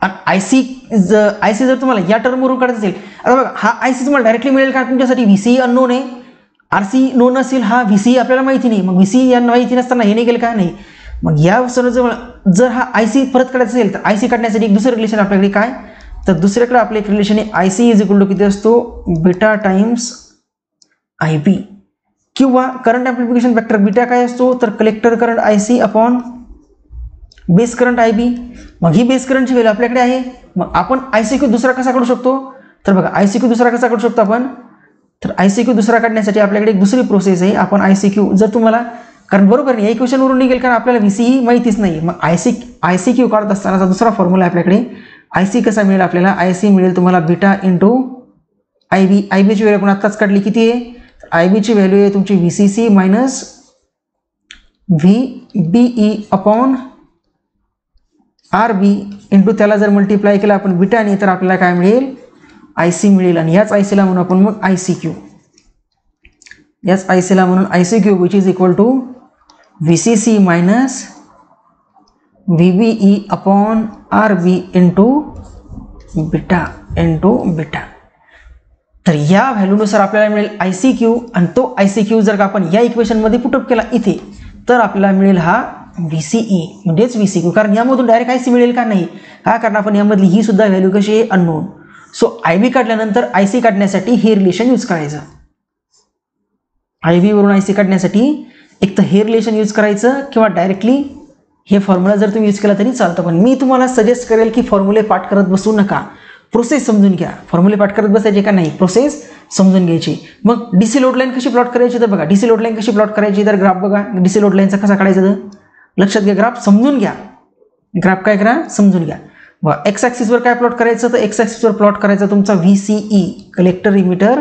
आणि IC जर तुम्हाला या टर्मवरून काढायचं असेल, आता बघा हा IC तुम्हाला डायरेक्टली मिळेल का, तुमच्यासाठी VCE अननोन आहे, RC नोन असेल, हा VCE आपल्याला माहिती नाही. मग VCE यांना माहिती नसताना हे नाही केलं का, नाही. मग या सर्व जर हा IC परत काढायचा असेल तर IC काढण्यासाठी एक दुसरं रिलेशन आपल्याकडे काय, तर दुसऱ्याकडे आपलं एक रिलेशन आहे IC इज इक्वल टू किती असतो, बीटा टाइम्स IB. किंवा करंट ॲम्प्लिफिकेशन फॅक्टर बीटा काय असतो, तर collector current IC upon base current IB. मग ही बेस करंटची व्हॅल्यू आपल्याकडे आहे. मग आपण ICQ दुसरा कसा काढू शकतो, तर बघा ICQ दुसरा कसा काढू शकतो आपण, तर ICQ दुसरा काढण्यासाठी आपल्याकडे एक दुसरी प्रोसेस आहे. आपण ICQ जर तुम्हाला, कारण बरोबर नाही, या इक्वेशनवरून निघेल कारण आपल्याला VCE माहितीच नाही. मग ICQ काढत असतानाचा दुसरा फॉर्म्युला आपल्याकडे IC कसा मिळेल आपल्याला, IC मिळेल तुम्हाला बीटा इंटू IB. IB ची व्हॅल्यू आपण आत्ताच काढली, किती आहे, IB ची व्हॅल्यू आहे तुमची VCC minus VBE upon RB into त्याला जर मल्टिप्लाय केला आपण बीटाने तर आपल्याला काय मिळेल, IC मिळेल. आणि याच IC ला म्हणून आपण मग ICQ. याच आय सीला म्हणून I C Q which is equal to V C C minus V B E upon R B into beta तर या व्हॅल्यूनुसार आपल्याला मिळेल आय सी क्यू आणि तो आय सी क्यू जर का आपण या इक्वेशनमध्ये पुटअप केला इथे तर आपल्याला मिळेल हा व्ही सी ई म्हणजेच व्ही सी क्यू. कारण यामधून डायरेक्ट आय सी मिळेल का नाही का कारण आपण यामधली ही सुद्धा व्हॅल्यू कशी आहे अननोन. सो आय बी काढल्यानंतर आय सी काढण्यासाठी हे रिलेशन यूज करायचं. आय बी वरून आय सी काढण्यासाठी एक तर हे रिलेशन यूज करायचं किंवा डायरेक्टली हे फॉर्म्युला जर तुम्ही यूज केला तरी चालतं. पण मी तुम्हाला सजेस्ट करेल की फॉर्म्युले पाठ करत बसू नका, प्रोसेस समजून घ्या. फॉर्म्युले पाठ करत बसायचे का नाही, प्रोसेस समजून घ्यायची. मग डीसी लोड लाईन कशी प्लॉट करायची तर बघा, डीसी लोड लाईन कशी प्लॉट करायची तर ग्राफ बघा, डीसी लोड लाईनचा कसा काढायचा तर लक्षात घ्या, ग्राफ समजून घ्या. ग्राफ काय करा समजून घ्या. बघा एक्स ॲक्सिसवर काय प्लॉट करायचं तर एक्स ॲक्सिसवर प्लॉट करायचा तुमचा V C E collector emitter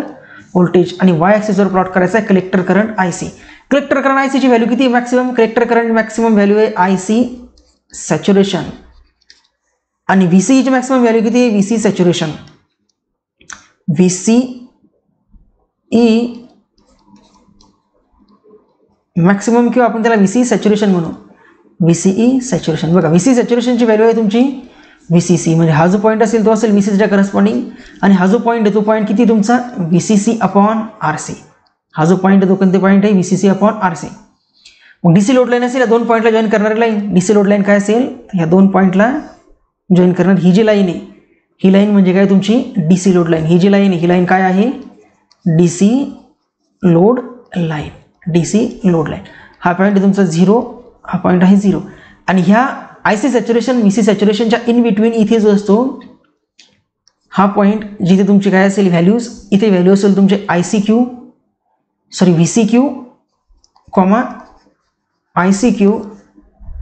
voltage आणि वाय ॲक्सिसवर प्लॉट करायचा आहे collector current I C. Collector current I सीची व्हॅल्यू किती maximum, collector current maximum value आहे आय सी सॅच्युरेशन आणि व्ही सी ची मॅक्सिमम व्हॅल्यू किती आहे V C saturation. V C E maximum किंवा आपण त्याला व्ही सी सॅच्युरेशन म्हणू, व्ही सी ई सॅच्युरेशन. बघा व्ही सी सॅच्युरेशनची व्हॅल्यू आहे तुमची व्ही सी सी म्हणजे हा जो पॉईंट असेल तो असेल व्ही सीच्या करस्पॉन्डिंग आणि हा जो पॉईंट आहे तो पॉईंट किती तुमचा V C C upon R C. हा जो पॉईंट आहे तो कोणते पॉईंट आहे V C C upon R C. मग डीसी लोड लाईन असेल या दोन पॉईंटला जॉईन करणारी लाईन, डीसी लोड लाईन काय असेल ह्या दोन पॉईंटला जॉईन करणार ही जी लाईन आहे ही लाईन म्हणजे काय तुमची डीसी लोड लाईन. ही जी लाईन आहे ही लाईन काय आहे DC load line, DC load line. हा पॉईंट आहे तुमचा 0, हा पॉईंट आहे 0 आणि ह्या I C saturation V C सॅच्युरेशनच्या इन बिटवीन इथे जो असतो हा पॉईंट जिथे तुमची काय असेल व्हॅल्यूज, इथे व्हॅल्यू असेल तुमचे I C Q sorry V C Q comma I C Q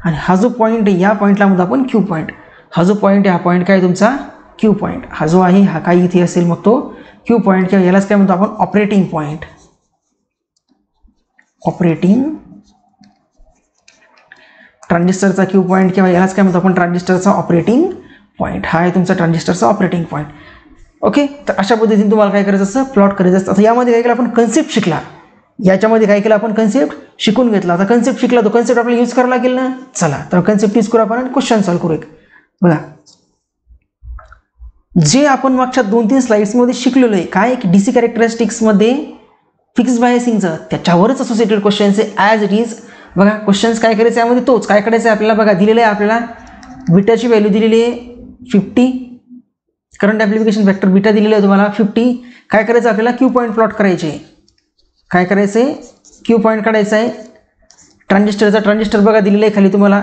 आणि हा जो पॉईंट आहे या पॉईंटला म्हणतो आपण क्यू पॉईंट. हा जो पॉईंट आहे हा पॉईंट काय तुमचा क्यू पॉईंट. हा जो आहे हा काय इथे असेल मग तो क्यू पॉईंट किंवा यालाच काय म्हणतो आपण ऑपरेटिंग पॉईंट. ऑपरेटिंग ट्रान्झिस्टरचा क्यू पॉईंट किंवा यालाच काय म्हणतो आपण ट्रान्झिस्टरचा ऑपरेटिंग पॉईंट. हा आहे तुमचा ट्रान्झिस्टरचा ऑपरेटिंग पॉईंट. ओके तर अशा पद्धतीने तुम्हाला काय करायचं असं प्लॉट करायचं असतं. आता यामध्ये काय केलं आपण कन्सेप्ट शिकला, याच्यामध्ये काय केलं आपण कन्सेप्ट शिकून घेतला. आता कन्सेप्ट शिकला तो कन्सेप्ट आपल्याला यूज करावा लागेल ना. चला तर कन्सेप्ट यूज करू आपण आणि क्वेश्चन सॉल्व्ह करू. एक बघा जे आपण मागच्या 2-3 स्लाइड्समध्ये शिकलेलो आहे काय की डीसी कॅरेक्टरिस्टिक्समध्ये फिक्स बायसिंगचं त्याच्यावरच असोसिएटेड क्वेश्चन्स आहे ॲज इट इज. बघा क्वेश्चन्स काय करायचं यामध्ये तोच काय करायचं आहे आपल्याला. बघा दिलेलं आहे आपल्याला बीटाची व्हॅल्यू दिलेली आहे 50, करंट ॲप्लिकेशन फॅक्टर बीटा दिलेलं आहे तुम्हाला 50. काय करायचं आपल्याला क्यू पॉईंट प्लॉट करायचे. काय करायचं आहे क्यू पॉईंट काढायचा आहे. ट्रान्झिस्टर बघा दिलेलं आहे खाली तुम्हाला.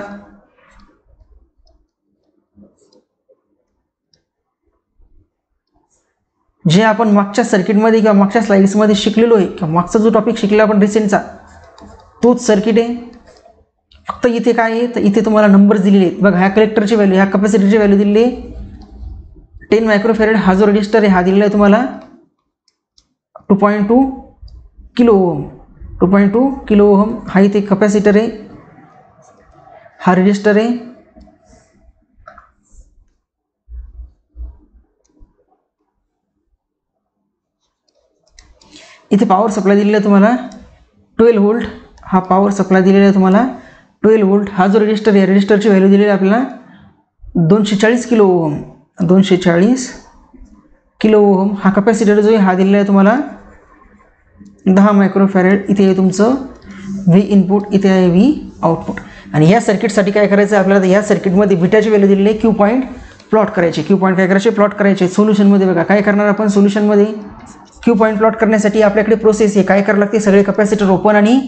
जे आपण मागच्या सर्किटमध्ये किंवा मागच्या स्लाइड्समध्ये शिकलेलो आहे किंवा मागचा जो टॉपिक शिकला आपण रिसेंटचा तोच सर्किट आहे. फक्त इथे काय आहे तर इथे तुम्हाला नंबर्स दिलेले आहेत. बघा ह्या कलेक्टरची व्हॅल्यू ह्या कॅपॅसिटरची व्हॅल्यू दिलेली आहे 10 मायक्रोफॅरेड. हा जो रजिस्टर आहे हा दिलेला आहे तुम्हाला 2.2 किलो ओहम. 2.2 किलो ओहम हा इथे कॅपॅसिटर आहे, हा रजिस्टर आहे. इथे पॉवर सप्लाय दिलेला आहे तुम्हाला 12 व्होल्ट. हा पॉवर सप्लाय दिलेला आहे तुम्हाला 12 व्होल्ट. हा जो रजिस्टर आहे रजिस्टरची व्हॅल्यू दिलेली आहे आपल्याला 240 किलो ओहम. 240 kilo ohm. हा कॅपॅसिटर जो आहे हा दिलेला आहे तुम्हाला 10 मायक्रोफॅरेड. इथे आहे तुमचं व्ही इनपुट, इथे आहे व्ही आउटपुट. आणि या सर्किटसाठी काय करायचं आपल्याला या सर्किटमध्ये बीटाची व्हॅल्यू दिलेली आहे क्यू पॉईंट प्लॉट करायचे. क्यू पॉईंट काय करायचे प्लॉट करायचे. सोल्युशनमध्ये बघा काय करणार आपण सोल्युशनमध्ये क्यू पॉईंट प्लॉट करण्यासाठी आपल्याकडे प्रोसेस आहे. काय करावं लागते सगळे कॅपॅसिटर ओपन आणि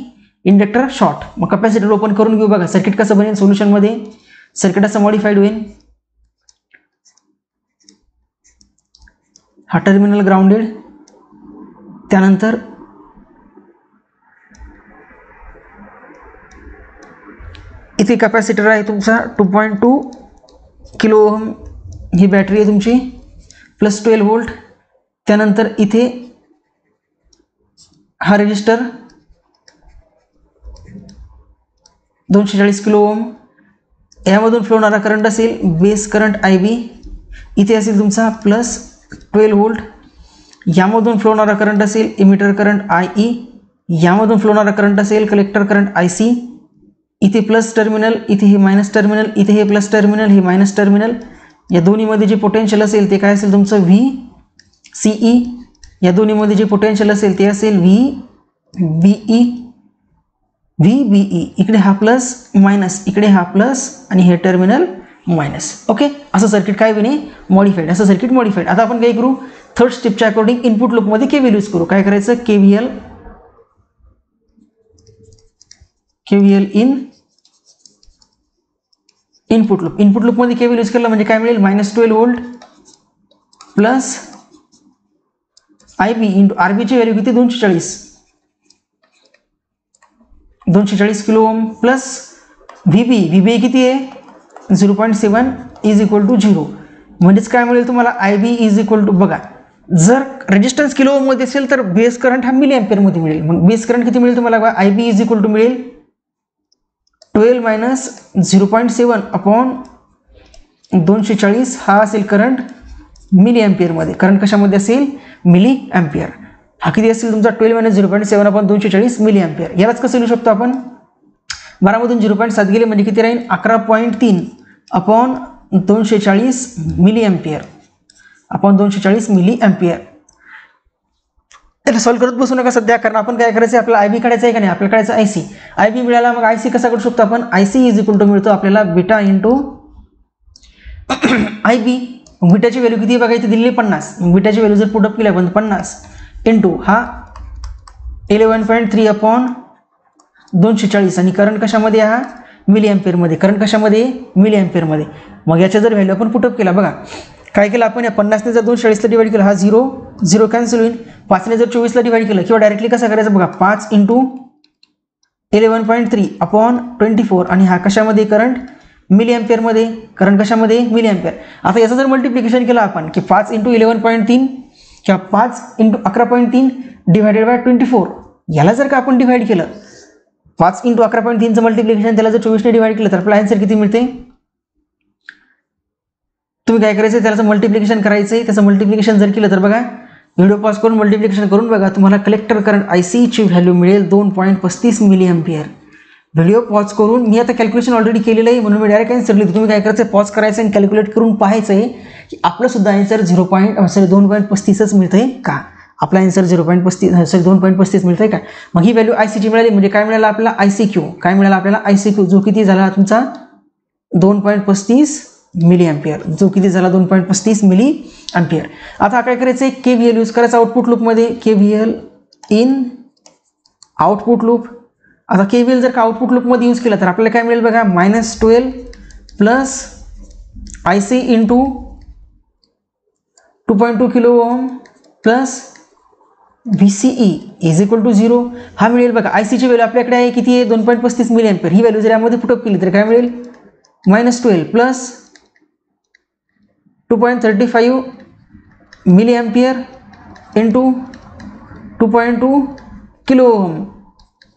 इंडक्टर शॉर्ट. मग कॅपॅसिटर ओपन करून घेऊ. बघा सर्किट कसं बनेल सोल्युशनमध्ये सर्किट असं मॉडिफाईड होईल. हा टर्मिनल ग्राउंडेड, त्यानंतर इथे कॅपॅसिटर आहे तुमचा 2.2 किलो ओहम. ही बॅटरी आहे तुमची प्लस 12 व्होल्ट. त्यानंतर इथे हा रजिस्टर 240 किलो ओहम. यामधून फ्लो होणारा करंट असेल बेस करंट आय बी. इथे असेल तुमचा प्लस 12 व्होल्ट. यामधून फ्लो होणारा करंट असेल इमिटर करंट आय ई. यामधून फ्लो होणारा करंट असेल कलेक्टर करंट IC, इथे प्लस टर्मिनल, इथे हे मायनस टर्मिनल, इथे हे प्लस टर्मिनल, हे मायनस टर्मिनल. या दोन्हीमध्ये जे पोटेन्शियल असेल ते काय असेल तुमचं VCE. या दोन्हीमध्ये जे पोटेन्शियल असेल ते असेल VBE. इकडे हा प्लस मायनस, इकडे हा प्लस आणि हे टर्मिनल मायनस. ओके, असं सर्किट काय बने मॉडिफाईड, असं सर्किट मॉडिफाईड. आता आपण काय करू, थर्ड स्टेपच्या अकॉर्डिंग इनपुट लूपमध्ये KVL यूज करू. काय करायचं, KVL in input loop. Input लूपमध्ये KVL यूज केला म्हणजे काय मिळेल, -12 volt plus IB into RB ची व्हॅल्यू किती 240 किलो ओम प्लस VB किती आहे 0.7 इज इक्वल टू 0. म्हणजेच काय मिळेल तुम्हाला IB इज इक्वल टू, बघा जर रेजिस्टन्स किलो ओम मध्ये असेल तर बेस करंट हा मिली एम्पियर मध्ये मिळेल. मग बेस करंट किती मिळेल तुम्हाला, IB इज इक्वल टू मिळेल 12 मायनस 0.7 अपॉन 240. हा असेल करंट मिली एम्पियर मध्ये. करंट कशामध्ये असेल, मिली एम्पियर. हा किती असेल तुमचा 12 मायनस 0.7 अपॉन 240 मिली एम्पियर. यालाच कसं लिहू शकतो आपण, 12 मधून 0.7 गेले म्हणजे किती राहील 11.3 upon 240 milli ampere upon 240 milli ampere. त्याला सॉल्व्ह करत बसू नका सध्या, कारण आपण काय करायचं, आपल्याला IB काढायचं आहे का नाही, आपल्याला काढायचं IC. IB मिळाला, मग IC कसा करू शकतो आपण, IC इज इक्वल टू मिळतो आपल्याला बीटा इंटू IB. बीटाची व्हॅल्यू किती बघा इथे दिलेली 50. बीटाची व्हॅल्यू जर पुट अप केली आपण 50 इंटू हा 11.3 अपॉन 240 आणि करंट कशामध्ये, हा मिली एम्पियर मध्ये. करंट कशामध्ये, मिली एम्पियर मध्ये. मग याच्या जर व्हॅल्यू आपण पुट अप केला, बघा काय केलं आपण, या 50 ने जर 240 ला डिवाइड केलं, हा 0 कॅन्सल होईल. 5 ने जर 24 ला डिवाइड केलं किंवा डायरेक्टली कसं करायचं बघा, 5 इंटू 11.3 अपॉन 24 आणि हा कशामध्ये करंट मिली एम्पियर मध्ये. करंट कशामध्ये, मिली एम्पियर. आता याचं जर मल्टिप्लिकेशन केलं आपण की 5 इंटू 11.3 किंवा 5 इंटू 11.3 डिवायडेड बाय 24, याला जर का आपण डिवाइड केलं 5 इंटू 11.3 चं मल्टिप्लिकेशन, त्याला जर 24 ने डिवाइड केलं तर आपला आन्सर किती मिळते. तुम्ही काय करायचं, त्याचं मल्टिप्लिकेशन करायचंय. त्याचं मल्टिप्लिकेशन जर केलं तर बघा, व्हिडिओ पॉज करून मल्टिप्लिकेशन करून बघा, तुम्हाला कलेक्टर करंट IC ची व्हॅल्यू मिळेल 2.35 मिली एम्पियर. व्हिडिओ पॉज करून, मी आता कॅल्क्युलेशन ऑलरेडी केलेलं आहे म्हणून मी डायरेक्ट आन्सर लिहितो. तुम्ही काय करायचं, पॉज करायचं आणि कॅल्क्युलेट करून पाहायचं आहे की आपलं सुद्धा आन्सर 2.35च मिळतंय का. आपला आन्सर 2.35 मिळतंय का. मग ही व्हॅल्यू IC ची मिळाली म्हणजे काय मिळालं आपल्याला, ICQ. काय मिळाला आपल्याला, ICQ, जो किती झाला तुमचा 2.35 मिली एम्पियर, जो किती झाला 2.35 मिली एम्पियर. आता काय करायचं, KVL यूज करायचं आउटपुट लूपमध्ये. KVL in output loop. आता KVL जर का आउटपुट लूपमध्ये यूज केला तर आपल्याला काय मिळेल बघा, -12 plus IC into 2.2 kilo ohm plus VCE is equal to 0. हा मिळेल बघा, IC ची व्हॅल्यू आपल्याकडे आहे किती आहे 2.35 मिली एम्पियर. ही व्हॅल्यू जर यामध्ये पुटअप केली तर काय मिळेल, -12 plus 2.35 milli ampere into 2.2 kilo ohm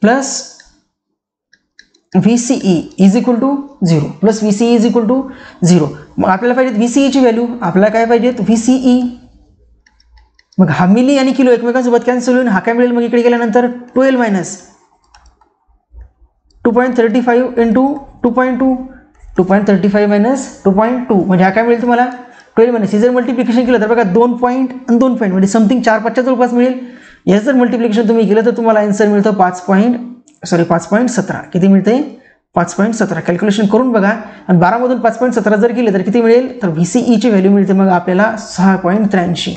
plus VCE is equal to 0 plus VCE is equal to 0. मग आपल्याला पाहिजे VCE ची व्हॅल्यू, आपल्याला काय पाहिजे VCE. मग हा मिली आणि किलो एकमेकांसोबत कॅन्सल होईल. हा काय मिळेल मग इकडे गेल्यानंतर 12 मायनस 2.35 इंटू 2.35 मायनस 2.2 म्हणजे हा काय मिळेल तुम्हाला 12 मायनस. जर मल्टिप्लिकेशन केलं तर बघा 2 पॉईंट आणि 2 पॉईंट म्हणजे समथिंग 4-5च्या जवळपास मिळेल. याचं जर मल्टिप्लिकेशन तुम्ही केलं तर तुम्हाला आन्सर मिळतं 5.17. किती मिळते 5.17. कॅल्क्युलेशन करून बघा आणि 12 मधून 5.17 जर केले तर किती मिळेल, तर VCE ची व्हॅल्यू मिळते मग आपल्याला 6.83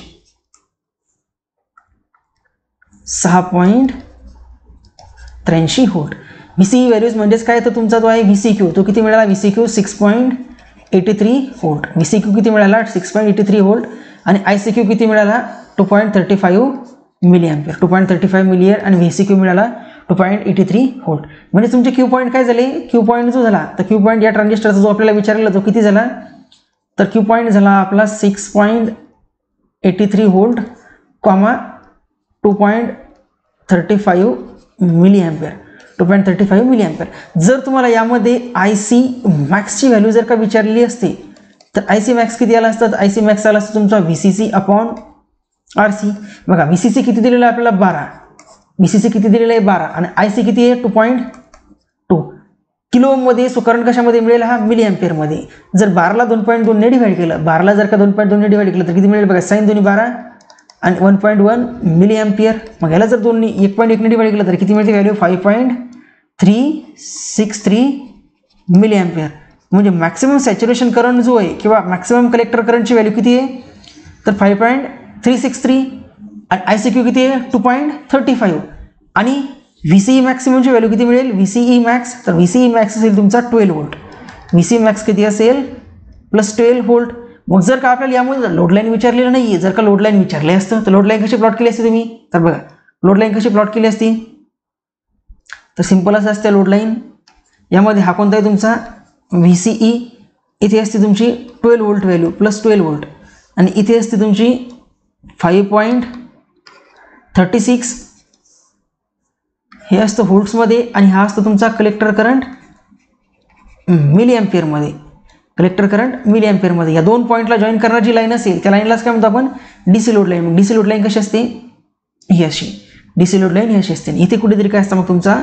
व्होल्ट. VCE व्हॅल्यूज म्हणजेच काय, तर तुमचा जो आहे VCQ तो किती मिळाला, VCQ 6.83 व्होल्ट. VCQ किती मिळाला 6.83 व्होल्ट आणि ICQ किती मिळाला 2.35 मिली एम्पियर. 2.35 मिली आणि VCQ मिळाला 2.83 व्होल्ट. म्हणजे तुमचे क्यू पॉईंट काय झाले, क्यू पॉईंट जो झाला तर क्यू पॉईंट या ट्रान्झिस्टरचा जो आपल्याला विचारलेला तो किती झाला, तर क्यू पॉईंट झाला आपला 6.83 volt, 2.35 milli ampere. 2.35 milli ampere. जर तुम्हाला यामध्ये IC मॅक्सची व्हॅल्यू जर का विचारलेली असते तर IC मॅक्स किती आला असतं, IC मॅक्स आला असतं तुमचा VCC अपॉन RC. बघा VCC किती दिलेला आपल्याला 12 VCC किती दिलेलं आहे 12 आणि IC किती आहे 2.2 किलो ओम मध्ये. सो करंट कशामध्ये मिळेल हा मिली एम्पियर मध्ये. जर 12ला 2.2 ने डिवाइड केलं, 12ला जर का 2.2 ने डिवाइड केलं तर किती मिळेल बघा, साइन 2 12 आणि 1.1 मिली एम्पियर. मग याला जर 1.1 ने डिवाइड केलं तर किती मिळते व्हॅल्यू 5.363 मिली एम्पियर. म्हणजे मॅक्सिमम सॅच्युरेशन करंट जो आहे किंवा मॅक्सिमम कलेक्टर करंटची व्हॅल्यू किती आहे तर 5.363 आणि ICQ किती आहे 2.35 आणि VCE मॅक्सिममची व्हॅल्यू किती मिळेल VCE मॅक्स. तर VCE मॅक्स असेल तुमचा 12 व्होल्ट. VCE मॅक्स किती असेल +12 व्होल्ट. मग जर का आपल्याला यामध्ये लोड लाईन विचारलेलं नाही आहे, जर का लोड लाईन विचारले असतं तर लोड लाईन कशी प्लॉट केली असती तुम्ही, तर बघा लोड लाईन कशी प्लॉट केली असती तर सिंपल असं असते लोड लाईन. यामध्ये हा कोणता आहे तुमचा VCE, इथे असते तुमची 12 व्होल्ट व्हॅल्यू +12 व्होल्ट आणि इथे असते तुमची 5.36 हे असतं व्होल्ट्समध्ये आणि हा असतो तुमचा कलेक्टर करंट मिली एम्पियरमध्ये. कलेक्टर करंट मिली एम्पियरमध्ये. या दोन पॉईंटला जॉईन करणारी जी लाईन असेल त्या लाईनलाच काय म्हणतो आपण DC load line. DC load line कशी असते ही अशी, DC लोड लाईन ही अशी असते. इथे कुठेतरी काय असतं मग तुमचा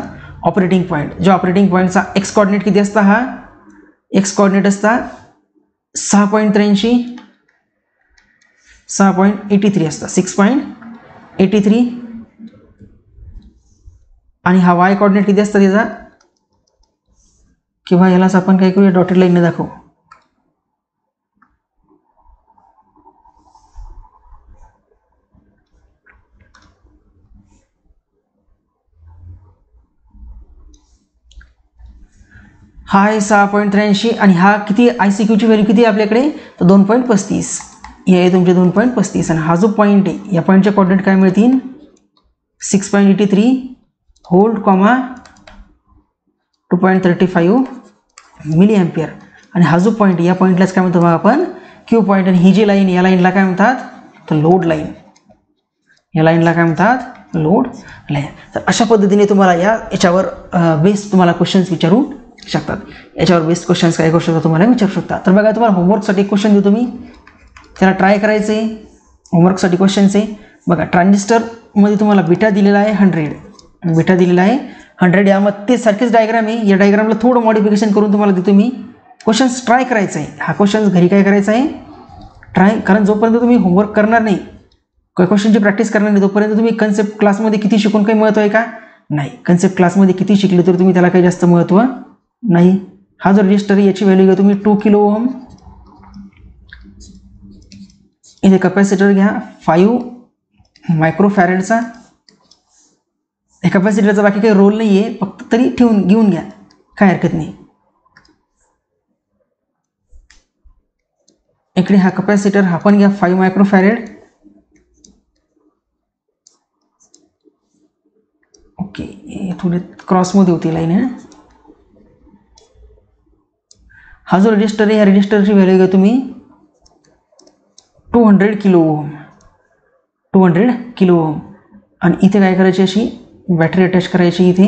ऑपरेटिंग पॉईंट. जो ऑपरेटिंग पॉईंटचा एक्स कॉर्डिनेट किती असता, हा एक्स कॉर्डिनेट असता 6.83 6.83 असता 6.83 आणि हा वाय कॉर्डिनेट किती असतं त्याचा, किंवा यालाच आपण काय करूया डॉटेड लाईनने दाखवू. हा आहे 6.83 आणि हा किती ICQ ची व्हॅल्यू किती आहे आपल्याकडे तर 2.35. हे आहे तुमचे 2.35 आणि हा जो पॉईंट आहे या पॉईंटचे कॉर्डिनेट काय मिळतील 6.83 व्होल्ट, 2.35 मिली एम्पियर. आणि हा जो पॉईंट या पॉईंटलाच काय म्हणतो आपण क्यू पॉईंट. आणि ही जी लाईन या लाईनला काय म्हणतात तर लोड लाईन. या लाईनला काय म्हणतात लोड लाईन. तर अशा पद्धतीने तुम्हाला याच्यावर बेस्ड तुम्हाला क्वेश्चन्स विचारू शकतात. याच्यावर बेस्ट क्वेश्चन्स काय करू शकता तुम्हाला विचारू शकता. तर बघा तुम्हाला होमवर्कसाठी क्वेश्चन देतो मी, त्याला ट्राय करायचं आहे. होमवर्कसाठी क्वेश्चन्स आहे बघा. ट्रान्झिस्टरमध्ये तुम्हाला बीटा दिलेला आहे 100, बीटा दिलेला आहे 100. यामध्ये ते सारखेच डायग्राम आहे. या डायग्रामला थोडं मॉडिफिकेशन करून तुम्हाला देतो मी. क्वेश्चन्स ट्राय करायचं आहे. हा क्वेश्चन्स घरी काय करायचं आहे ट्राय, कारण जोपर्यंत तुम्ही होमवर्क करणार नाही, क्वेश्चनची प्रॅक्टिस करणार नाही, तोपर्यंत तुम्ही कन्सेप्ट क्लासमध्ये किती शिकून काही महत्त्व आहे का नाही. कन्सेप्ट क्लासमध्ये किती शिकले तर तुम्ही त्याला काही जास्त महत्त्व नाही. हा जो रजिस्टर आहे याची व्हॅल्यू घ्या तुम्ही 2 किलो ओम. इथे कॅपॅसिटर घ्या 5 मायक्रोफॅरेडचा. या कॅपॅसिटरचा बाकी काही रोल नाही आहे, फक्त तरी घेऊन घ्या काय हरकत नाही. इकडे हा कॅपॅसिटर हा पण घ्या 5 मायक्रोफॅरेड. ओके थोडी क्रॉसमध्ये होती लाईन आहे. हा जो रजिस्टर आहे या रजिस्टरची व्हॅल्यू घ्या तुम्ही 200 किलो ओम. 200 kilo ohm. आणि इथे काय करायची अशी बॅटरी अटॅच करायची. इथे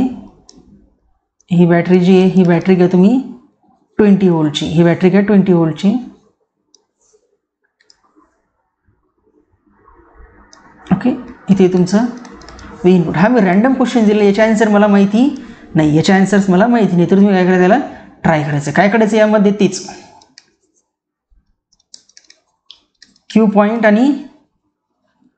ही बॅटरी जी आहे ही बॅटरी घ्या तुम्ही 20 व्होल्टची. ही बॅटरी घ्या 20 व्होल्टची. ओके इथे तुमचं इनपुट. हा मी रॅन्डम क्वेश्चन दिले, याचे आन्सर मला माहिती नाही, याचे आन्सर्स मला माहिती नाही, तर तुम्ही काय करायचं त्याला ट्राय करायचं. काय करायचं यामध्ये तेच क्यू पॉईंट आणि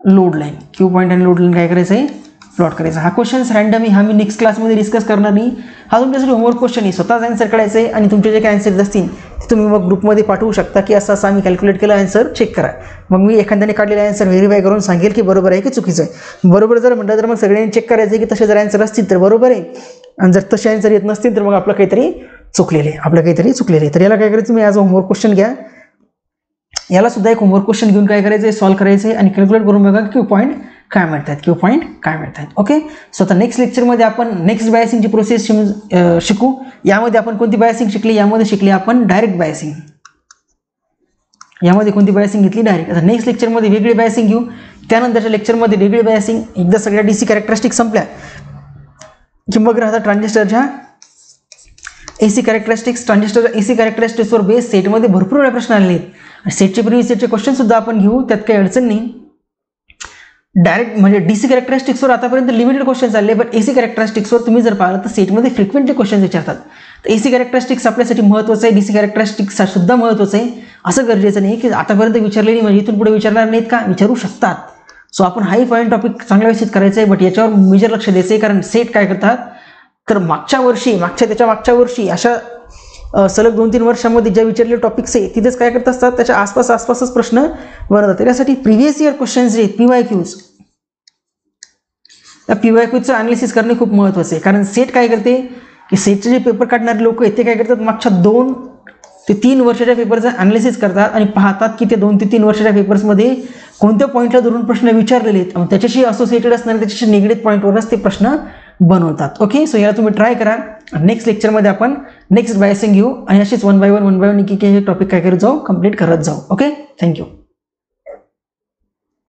लोड लाईन. क्यू पॉईंट आणि लोड लाईन काय करायचं आहे प्लॉट करायचा. हा क्वेश्चन्स रॅन्डम आहे, हा मी नेक्स्ट क्लासमध्ये डिस्कस करणार नाही. हा तुमच्यासाठी होमवर्क क्वेश्चन आहे, स्वतःच आन्सर करायचं आहे आणि तुमचे जे काही आन्सर्स असतील ते तुम्ही मग ग्रुपमध्ये पाठवू शकता की असं आम्ही कॅल्क्युलेट केलं, आन्सर चेक करा. मग मी एखाद्याने काढलेला आन्सर व्हेरीफाय करून सांगेल की बरोबर आहे की चुकीचं आहे. बरोबर जर म्हटलं तर मग सगळ्यांनी चेक करायचं की तसे जर आन्सर असतील तर बरोबर आहे, आणि जर तसे आन्सर येत नसतील तर मग आपलं काहीतरी चुकलेले आहे. तर याला काय करायचं तुम्ही ॲज अ होमवर्क क्वेश्चन घ्या. याला सुद्धा एक होमवर्क क्वेश्चन घेऊन काय करायचं आहे सॉल्व्ह करायचं आहे आणि कॅल्क्युलेट करून बघा क्यू पॉईंट काय मिळतात, क्यू पॉईंट काय मिळतात. ओके सो आता नेक्स्ट लेक्चरमध्ये आपण नेक्स्ट बायसिंगची प्रोसेस शिकू. यामध्ये आपण कोणती बायसिंग शिकली, यामध्ये शिकली आपण डायरेक्ट बायसिंग. यामध्ये कोणती बायसिंग घेतली डायरेक्ट. आता नेक्स्ट लेक्चरमध्ये वेगळी बायसिंग घेऊ, त्यानंतरच्या लेक्चरमध्ये वेगळी बायसिंग. एकदा सगळ्या DC कॅरेक्टरिस्टिक संपल्या की मग राहतात ट्रान्झिस्टरच्या AC कॅरेक्टरिस्टिक्स. ट्रान्झिस्टरच्या AC कॅरेक्टरिस्टिक्सवर बेस सेटमध्ये भरपूर वेळा प्रश्न आलेले आहेत. सेटचे प्रिव्हियस सेटचे क्वेश्चन सुद्धा आपण घेऊ, त्यात काही अडचण नाही. डायरेक्ट म्हणजे डीसी कॅरेक्टरिस्टिक्सवर आतापर्यंत लिमिटेड क्वेश्चन चालले, पण एसी कॅरेक्टरिस्टिक्सवर तुम्ही जर पाहिलं तर सेटमध्ये फ्रिक्वेंटली क्वेश्चन विचारतात. तर एसी कॅरेक्टरिस्टिक्स आपल्यासाठी महत्त्वाचं आहे, डीसी कॅरेक्टरिस्टिक्स सुद्धा महत्त्वाचं आहे. असं गरजेचं नाही की आतापर्यंत विचारलेली म्हणजे इथून पुढे विचारणार नाहीत का, विचारू शकतात. सो आपण हाई पॉईंट टॉपिक चांगल्या व्यवस्थित करायचं आहे, बट याच्यावर मेजर लक्ष द्यायचं आहे. कारण सेट काय करतात तर मागच्या वर्षी अशा सलग 2-3 वर्षामध्ये ज्या विचारलेले टॉपिक्स आहे तिथेच काय करत असतात, त्याच्या आसपासच प्रश्न बनवतात. त्यासाठी प्रिव्हियस इयर क्वेश्चन्स जे आहेत PYQs, त्या PYQचं अनालिसिस करणे खूप महत्त्वाचं आहे. कारण सेट काय करते की सेटचे जे पेपर काढणारे लोक आहेत ते काय करतात, मागच्या 2 ते 3 वर्षाच्या पेपरचं अनालिसिस करतात आणि पाहतात की ते 2 ते 3 वर्षाच्या पेपर्समध्ये कोणत्या पॉईंटला धरून प्रश्न विचारलेले आहेत, त्याच्याशी असोसिएटेड असणारे त्याच्याशी निगडीत पॉईंटवरच ते प्रश्न बनवतात. ओके, सो याला तुम्ही ट्राय करा. नेक्स्ट लेक्चरमध्ये आपण नेक्स्ट बायसिंग घेऊ आणि अशीच 1 बाय 1 एक टॉपिक काय करत जाऊ, कंप्लीट करत जाऊ. Okay, thank you.